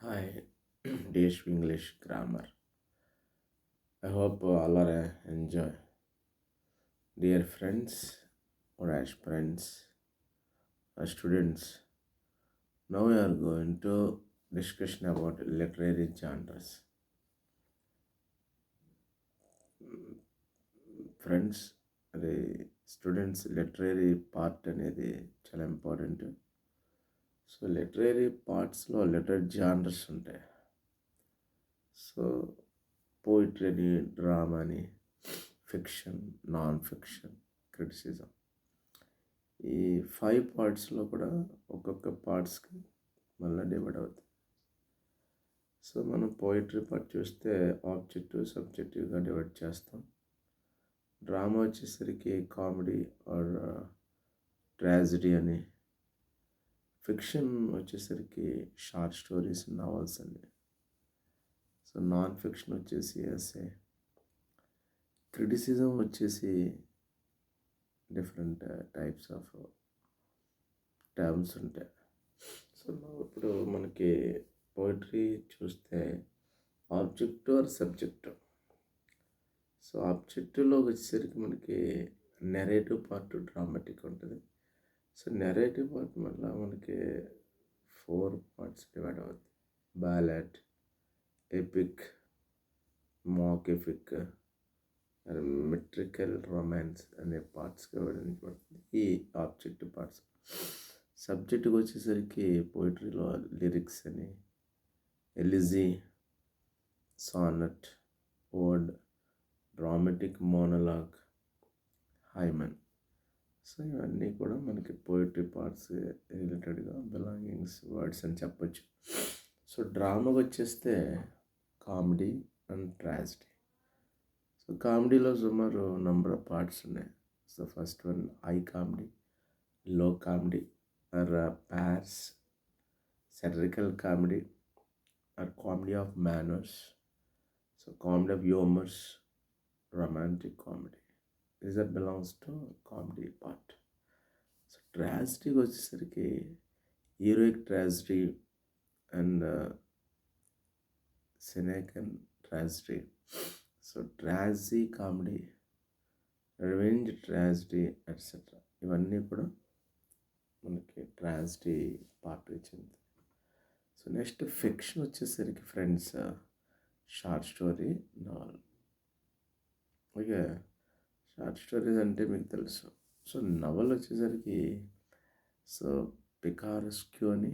Hi, dear English grammar. I hope all are enjoy. Dear friends or aspirants or students, now we are going to discussion about literary genres. Friends అది students literary part అనేది చాలా important. So literary పార్ట్స్లో literary genres ఉంటాయి. So poetry అని, drama అని, fiction, non fiction, criticism, ఈ 5 పార్ట్స్లో కూడా ఒక్కొక్క పార్ట్స్కి మళ్ళీ డివైడ్ అవుతుంది. సో మనం పోయిటరీ పార్ట్ చూస్తే ఆబ్జెక్టివ్ సబ్జెక్టివ్గా డివైడ్ చేస్తాం. డ్రామా వచ్చేసరికి కామెడీ ఆర్ ట్రాజడీ అని, ఫిక్షన్ వచ్చేసరికి షార్ట్ స్టోరీస్, నావల్స్ అని. సో నాన్ ఫిక్షన్ వచ్చేసి ఎస్ఏ, క్రిటిసిజం వచ్చేసి డిఫరెంట్ టైప్స్ ఆఫ్ టర్మ్స్ ఉంటాయి. సో ఇప్పుడు మనకి పోయిటరీ చూస్తే ఆబ్జెక్టివ్ ఆర్ సబ్జెక్టివ్. సో ఆబ్జెక్టివ్లో వచ్చేసరికి మనకి నెరేటివ్ పార్ట్, డ్రామాటిక్ ఉంటుంది. సో నెరేటివ్ పార్ట్ వల్ల మనకి 4 పార్ట్స్ డివైడ్ అవుతుంది. బ్యాలెట్, ఎపిక్, మాక్ ఎపిక్, మెట్రికల్, రొమాన్స్ అనే పార్ట్స్గా విభజించబడుతుంది ఈ ఆబ్జెక్టివ్ పార్ట్స్. సబ్జెక్టుకి వచ్చేసరికి పోయిటరీలో లిరిక్స్ అని, elegy, sonnet, ode, dramatic, monologue, hymn. So ఇవన్నీ కూడా మనకి పోయిటరీ పార్ట్స్ రిలేటెడ్గా బిలాంగింగ్స్ వర్డ్స్ అని చెప్పొచ్చు. సో డ్రామాకి వచ్చేస్తే కామెడీ అండ్ ట్రాజడీ. సో కామెడీలో సుమారు నంబర్ ఆఫ్ పార్ట్స్ ఉన్నాయి. So first one high comedy, low comedy or farce, satirical comedy or comedy of manners. So comedy of humors, romantic comedy. This that belongs to comedy part. So tragedy వచ్చేసరికి heroic tragedy and cynical tragedy. So tragedy comedy, revenge tragedy, etc. ఇవన్నీ కూడా మనకి tragedy part వచ్చింది. So next fiction వచ్చేసరికి friends short story, novel. Okay, short stories అంటే మీకు తెలుసు. So novel వచ్చేసరికి సో పికారెస్క్యూ అని,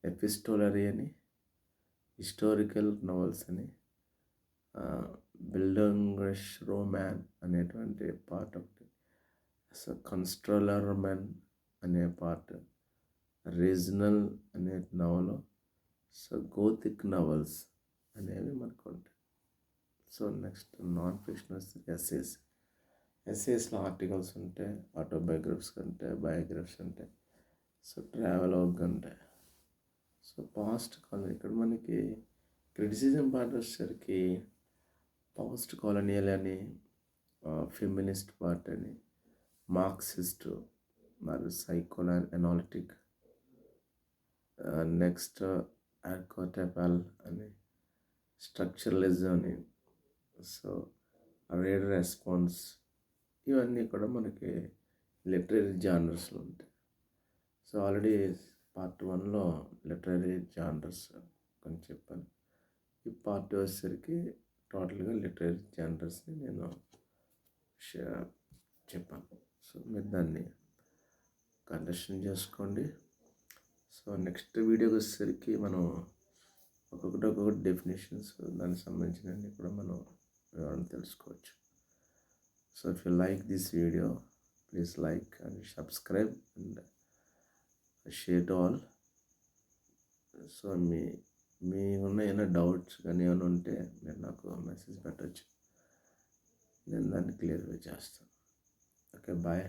ఎపిస్టోలరీ అని, హిస్టారికల్ నవల్స్ అని, బిల్డింగ్రిష్ రోమాన్ అనేటువంటి పార్ట్ ఒకటి, సో కన్స్ట్రోలర్ మ్యాన్ అనే పార్ట్, రీజనల్ అనే నవలు, సో గోతిక్ నవల్స్ అనేవి మనకు ఉంటాయి. సో నెక్స్ట్ నాన్ ఫిక్షన్ వస్తే ఎస్ఏస్లో ఆర్టికల్స్ ఉంటాయి, ఆటోబయోగ్రఫీస్ ఉంటాయి, బయోగ్రఫీస్ ఉంటాయి, సో ట్రావెల్ వర్క్ ఉంటాయి. సో పాస్ట్ కాలం ఇక్కడ మనకి క్రిటిసిజం పార్ట్ వచ్చేసరికి పోస్ట్ కాలనియల్ అని, ఫెమినిస్ట్ పార్ట్ అని, మార్క్సిస్ట్ మరియు సైకో అనాలిటిక్, నెక్స్ట్ ఆర్కోటెపల్ అని, స్ట్రక్చరలిజం అని, సో రీడర్ రెస్పాన్స్, ఇవన్నీ కూడా మనకి లిటరరీ జానర్స్లో ఉంటాయి. సో ఆల్రెడీ పార్ట్ 1లో లిటరరీ జానర్స్ కొంచెం చెప్పాను. ఈ పార్ట్ వచ్చేసరికి టోటల్గా లిటరరీ జానర్స్ని నేను చెప్పాను. సో మీరు దాన్ని అండర్స్టాండ్ చేసుకోండి. సో నెక్స్ట్ వీడియోకి వచ్చేసరికి మనం ఒక్కొక్కటి డెఫినేషన్స్ దానికి సంబంధించినవి కూడా మనం వివరణ తెలుసుకోవచ్చు. So if you like this video, please like and subscribe and share to all. So మీ ఉన్న ఏమైనా డౌట్స్ కానీ ఏమైనా ఉంటే మీరు నాకు మెసేజ్ పెట్టచ్చు, నేను దాన్ని క్లియర్గా చేస్తాను. Okay, bye.